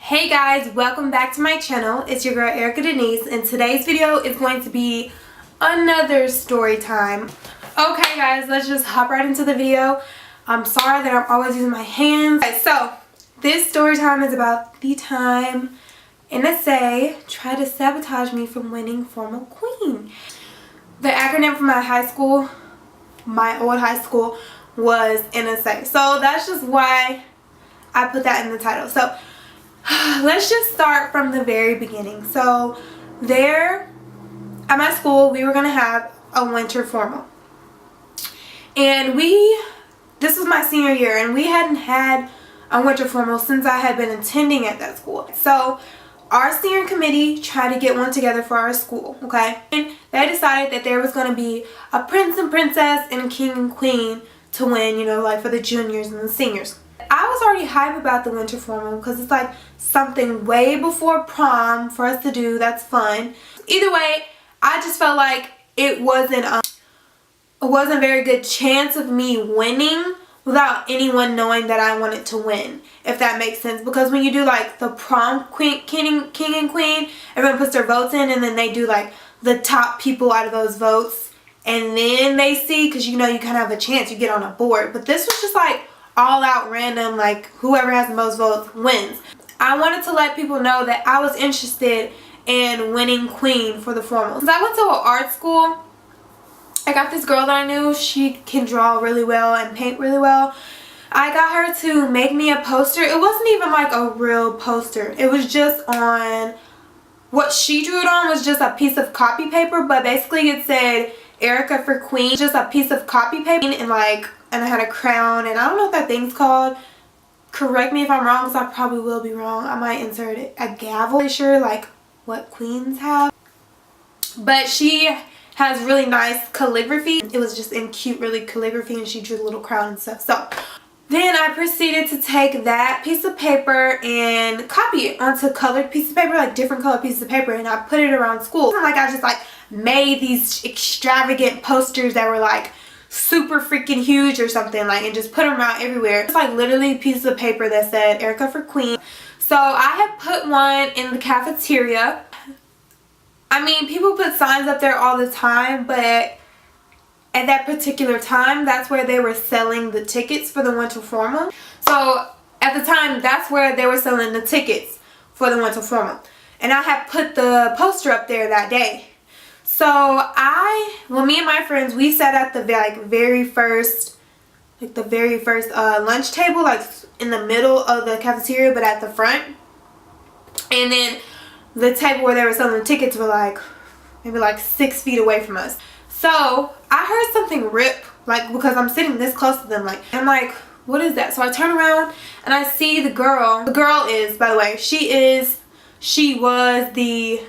Hey guys, welcome back to my channel. It's your girl Erica Denise, and today's video is going to be another story time. Okay guys, let's just hop right into the video. I'm sorry that I'm always using my hands. Okay, so this story time is about the time NSA tried to sabotage me from winning formal queen. The acronym for my high school, my old high school, was NSA. So that's just why I put that in the title. So let's just start from the very beginning. So there at my school, we were going to have a winter formal. And this was my senior year, and we hadn't had a winter formal since I had been attending at that school. So our senior committee tried to get one together for our school, okay? And they decided that there was going to be a prince and princess and king and queen to win, you know, like for the juniors and the seniors. I was already hyped about the winter formal because it's like something way before prom for us to do. That's fun. Either way, I just felt like it wasn't a very good chance of me winning without anyone knowing that I wanted to win, if that makes sense. Because when you do like the prom king and queen, everyone puts their votes in, and then they do like the top people out of those votes, and then they see, because you know you kind of have a chance, you get on a board. But this was just like all out random, like whoever has the most votes wins. I wanted to let people know that I was interested in winning queen for the formal. Since I went to an art school, I got this girl that I knew. She can draw really well and paint really well. I got her to make me a poster. It wasn't even like a real poster. It was just on, what she drew it on was just a piece of copy paper, but basically it said Erica for Queen. Just a piece of copy paper, and I had a crown, and I don't know what that thing's called. Correct me if I'm wrong, because I probably will be wrong. I might insert it. A gavel. I'm sure like what queens have. But she has really nice calligraphy. It was just in cute, really calligraphy, and she drew the little crown and stuff. So then I proceeded to take that piece of paper and copy it onto colored pieces of paper, like different colored pieces of paper, and I put it around school. Like I just like made these extravagant posters that were like super freaking huge or something, like, and just put them around everywhere. It's like literally pieces of paper that said Erica for Queen. So I had put one in the cafeteria. I mean, people put signs up there all the time, but at that particular time, that's where they were selling the tickets for the winter formal. So at the time, that's where they were selling the tickets for the winter formal. And I had put the poster up there that day. So me and my friends, we sat at the very first lunch table, like in the middle of the cafeteria, but at the front. And then the table where they were selling the tickets were like maybe like 6 feet away from us. So I heard something rip, like, because I'm sitting this close to them, like, I'm like, what is that? So I turn around and I see the girl. The girl is, by the way, she was the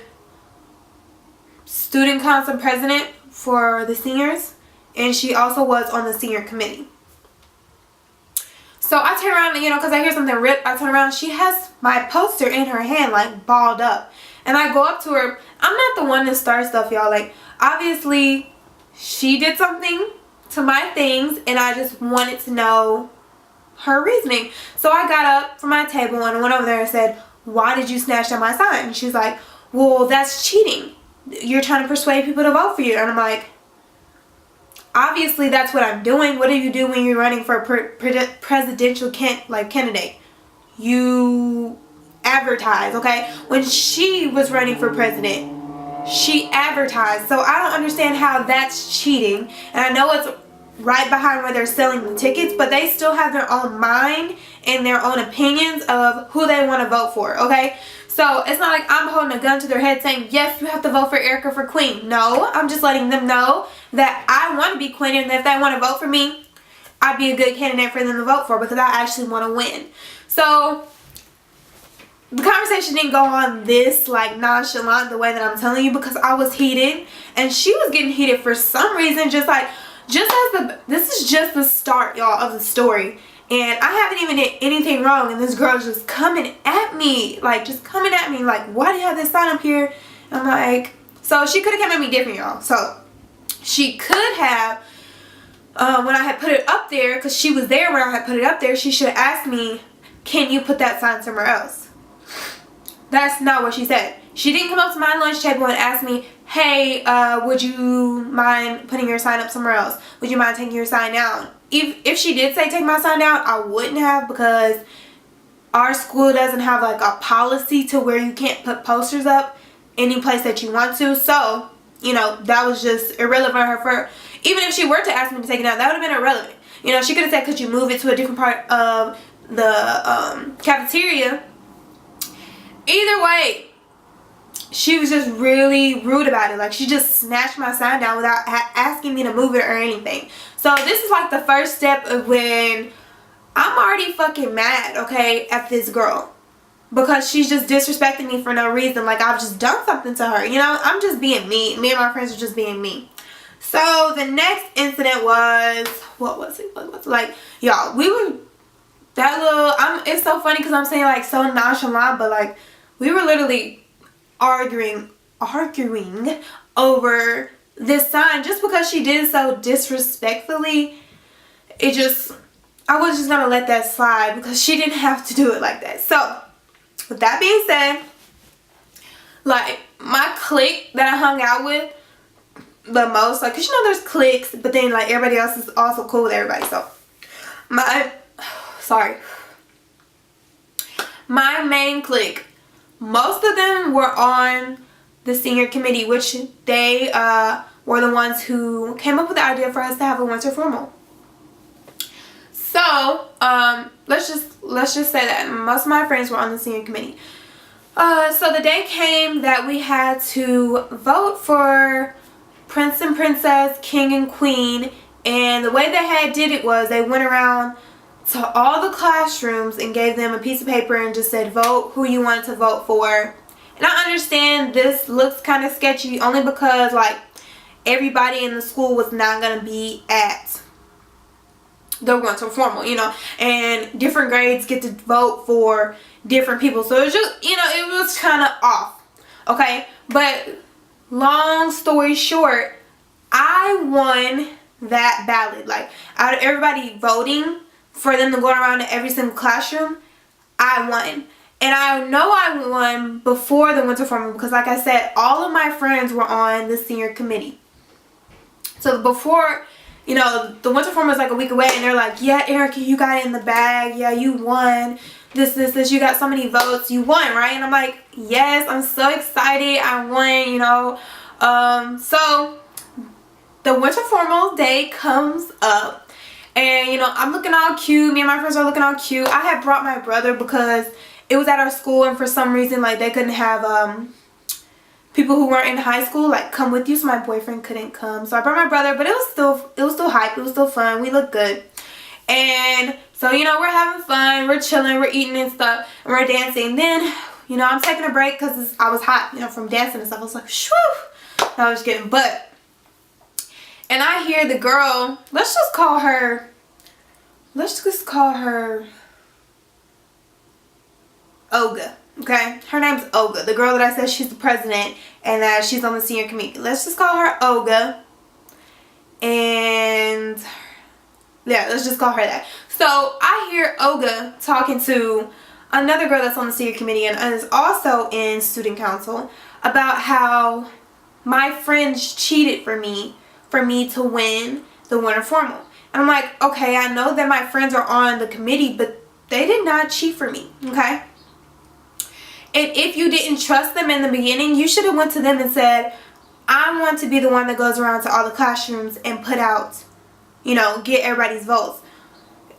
student council president for the seniors, and she also was on the senior committee. So I turn around, and, you know, because I hear something rip, I turn around. She has my poster in her hand, like balled up, and I go up to her. I'm not the one to start stuff, y'all. Like, obviously she did something to my things, and I just wanted to know her reasoning. So I got up from my table and went over there and said, why did you snatch down my sign? And she's like, well, that's cheating. You're trying to persuade people to vote for you. And I'm like, obviously that's what I'm doing. What do you do when you're running for a presidential candidate? You advertise, okay? When she was running for president, she advertised. So I don't understand how that's cheating. And I know it's right behind where they're selling the tickets, but they still have their own mind and their own opinions of who they want to vote for, okay? So it's not like I'm holding a gun to their head saying, yes, you have to vote for Erica for Queen. No, I'm just letting them know that I want to be queen, and if they want to vote for me, I'd be a good candidate for them to vote for, because I actually want to win. So the conversation didn't go on this like nonchalant the way that I'm telling you, because I was heated, and she was getting heated for some reason. This is just the start, y'all, of the story. And I haven't even did anything wrong, and this girl's just coming at me. Like, why do you have this sign up here? And I'm like, so she could have come at me different, y'all. So she could have, when I had put it up there, because she was there when I had put it up there, she should have asked me, can you put that sign somewhere else? That's not what she said. She didn't come up to my lunch table and ask me, hey, would you mind putting your sign up somewhere else? Would you mind taking your sign down? If she did say take my sign down, I wouldn't have, because our school doesn't have like a policy to where you can't put posters up any place that you want to. So, you know, that was just irrelevant for, even if she were to ask me to take it down, that would have been irrelevant. You know, she could have said, could you move it to a different part of the cafeteria? Either way, she was just really rude about it. Like, she just snatched my sign down without asking me to move it or anything. So this is like the first step of when I'm already fucking mad, okay, at this girl, because she's just disrespecting me for no reason. Like, I've just done something to her, you know. I'm just being me. Me and my friends are just being me. So the next incident was, what was it? Like, y'all, we were that little, it's so funny because I'm saying like so nonchalant, but like we were literally arguing over this sign just because she did it so disrespectfully. It just, I was just gonna let that slide because she didn't have to do it like that. So with that being said, like, my clique that I hung out with the most, like, cause you know there's cliques, but then like everybody else is also cool with everybody. So my main clique, most of them were on the senior committee, which they were the ones who came up with the idea for us to have a winter formal. So let's just say that most of my friends were on the senior committee. So the day came that we had to vote for Prince and Princess, King and Queen, and the way they had did it was they went around to all the classrooms and gave them a piece of paper and just said vote who you wanted to vote for. And I understand this looks kind of sketchy only because like everybody in the school was not going to be at the winter formal, you know, and different grades get to vote for different people. So it's just, you know, it was kind of off, okay? But long story short, I won that ballot. Like, out of everybody voting for them to go around to every single classroom, I won. And I know I won before the winter formal because, like I said, all of my friends were on the senior committee. So before, you know, the winter formal was like a week away, and they're like, yeah, Erica, you got it in the bag. Yeah, you won. This. You got so many votes. You won, right? And I'm like, yes, I'm so excited. I won, you know. So the winter formal day comes up, and, you know, I'm looking all cute. Me and my friends are looking all cute. I had brought my brother because it was at our school, and for some reason, like, they couldn't have people who weren't in high school like come with you, so my boyfriend couldn't come. So I brought my brother, but it was still hype. It was still fun. We looked good. And so, you know, we're having fun. We're chilling. We're eating and stuff. And we're dancing. Then, you know, I'm taking a break because I was hot, you know, from dancing and stuff. I was like, shoo. I was getting butt. And I hear the girl, let's just call her Olga, okay? Her name's Olga. The girl that I said she's the president and that she's on the senior committee. Let's just call her Olga. And yeah, let's just call her that. So I hear Olga talking to another girl that's on the senior committee and is also in student council about how my friends cheated for me to win the winter formal. And I'm like, okay, I know that my friends are on the committee, but they did not cheat for me, okay? And if you didn't trust them in the beginning, you should have went to them and said, I want to be the one that goes around to all the classrooms and put out, you know, get everybody's votes.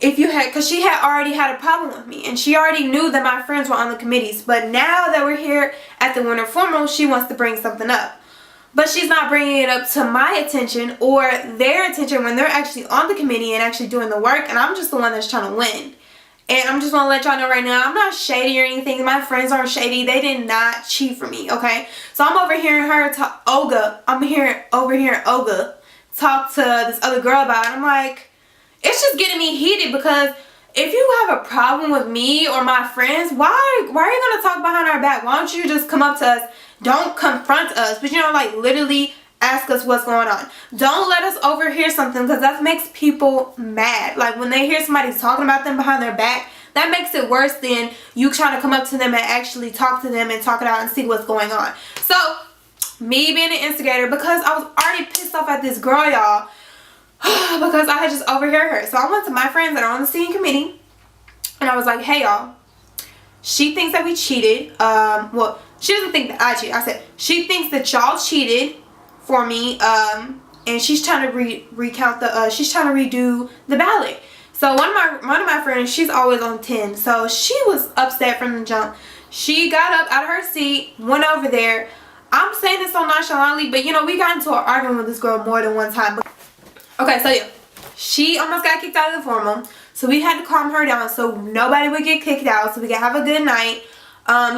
If you had, because she had already had a problem with me, and she already knew that my friends were on the committees. But now that we're here at the winter formal, she wants to bring something up. But she's not bringing it up to my attention or their attention when they're actually on the committee and actually doing the work, and I'm just the one that's trying to win. And I'm just going to let y'all know right now, I'm not shady or anything. My friends aren't shady. They did not cheat for me, okay? So I'm overhearing her talk, Olga. I'm overhearing Olga talk to this other girl about it. I'm like, it's just getting me heated because if you have a problem with me or my friends, why are you going to talk behind our back? Why don't you just come up to us? Don't confront us, but, you know, like, literally ask us what's going on. Don't let us overhear something because that makes people mad. Like, when they hear somebody talking about them behind their back, that makes it worse than you trying to come up to them and actually talk to them and talk it out and see what's going on. So me being an instigator, because I was already pissed off at this girl, y'all, because I had just overheard her. So I went to my friends that are on the senior committee and I was like, hey y'all, she thinks that we cheated. Well, she doesn't think that I cheated. I said she thinks that y'all cheated for me, and she's trying to recount the she's trying to redo the ballot. So one of my friends, she's always on 10, so she was upset from the jump. She got up out of her seat, went over there. I'm saying this so nonchalantly, but you know, we got into an argument with this girl more than one time. Okay, so yeah, she almost got kicked out of the formal, so we had to calm her down so nobody would get kicked out, so we could have a good night.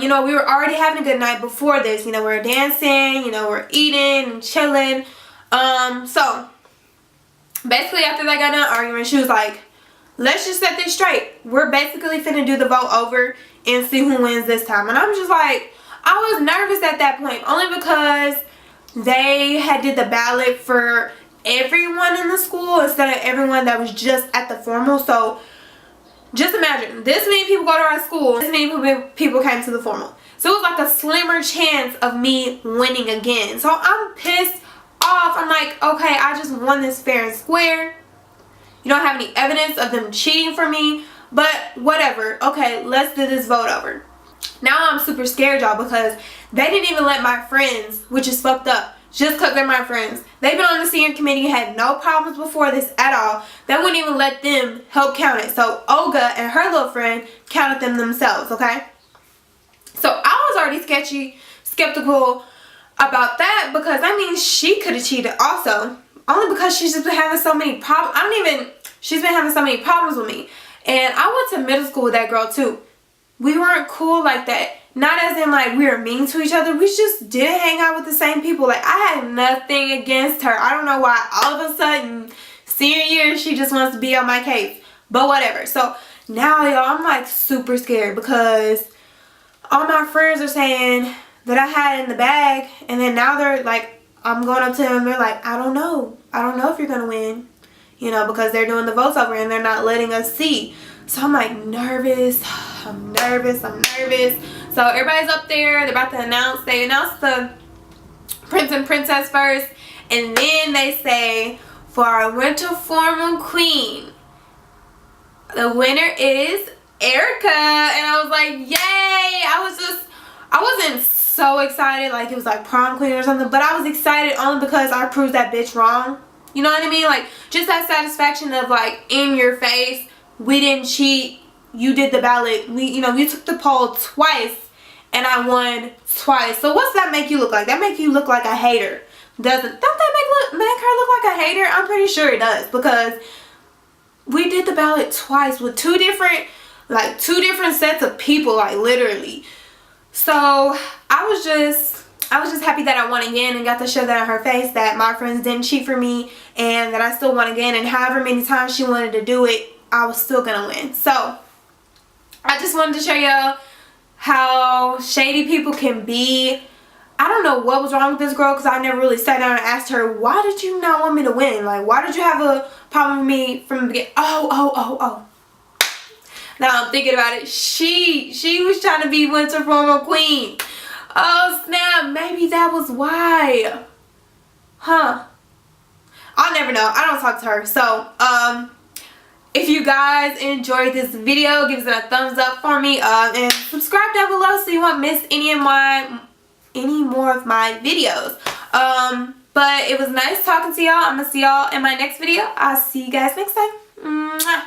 You know, we were already having a good night before this. You know, we were dancing, you know, we're eating and chilling. So basically after they got done arguing, she was like, let's just set this straight. We're basically finna do the vote over and see who wins this time. And I'm just like, I was nervous at that point, only because they had did the ballot for everyone in the school instead of everyone that was just at the formal. So just imagine, this many people go to our school, this many people came to the formal. So it was like a slimmer chance of me winning again. So I'm pissed off. I'm like, okay, I just won this fair and square. You don't have any evidence of them cheating for me, but whatever. Okay, let's do this vote over. Now I'm super scared, y'all, because they didn't even let my friends, which is fucked up, just because they're my friends. They've been on the senior committee, had no problems before this at all. They wouldn't even let them help count it. So Olga and her little friend counted them themselves, okay? So I was already skeptical about that, because that means she could have cheated also. Only because she's just been having so many problems. She's been having so many problems with me. And I went to middle school with that girl too. We weren't cool like that. Not as in like we were mean to each other. We just didn't hang out with the same people. Like, I had nothing against her. I don't know why all of a sudden senior year she just wants to be on my case. But whatever. So now, y'all, I'm like super scared because all my friends are saying that I had it in the bag. And then now they're like, I'm going up to them and they're like, I don't know. I don't know if you're going to win. You know, because they're doing the votes over and they're not letting us see. So I'm like nervous. I'm nervous. So everybody's up there. They're about to announce. They announced the prince and princess first. And then they say, for our winter formal queen, the winner is Erica. And I was like, yay. I wasn't so excited like it was like prom queen or something. But I was excited only because I proved that bitch wrong. You know what I mean? Like, just that satisfaction of like, in your face, we didn't cheat. You did the ballot. You took the poll twice and I won twice. So what's that make you look like? That make you look like a hater. Don't that make her look like a hater? I'm pretty sure it does, because we did the ballot twice with two different sets of people, like literally. So I was just happy that I won again and got to show that on her face that my friends didn't cheat for me and that I still won again, and however many times she wanted to do it, I was still gonna win. So I just wanted to show y'all how shady people can be. I don't know what was wrong with this girl, because I never really sat down and asked her, why did you not want me to win? Like, why did you have a problem with me from the beginning? Oh. Now I'm thinking about it. She was trying to be winter formal queen. Oh snap, maybe that was why. Huh. I'll never know. I don't talk to her. So, if you guys enjoyed this video, give it a thumbs up for me. And subscribe down below so you won't miss any more of my videos. But it was nice talking to y'all. I'm gonna see y'all in my next video. I'll see you guys next time. Mwah.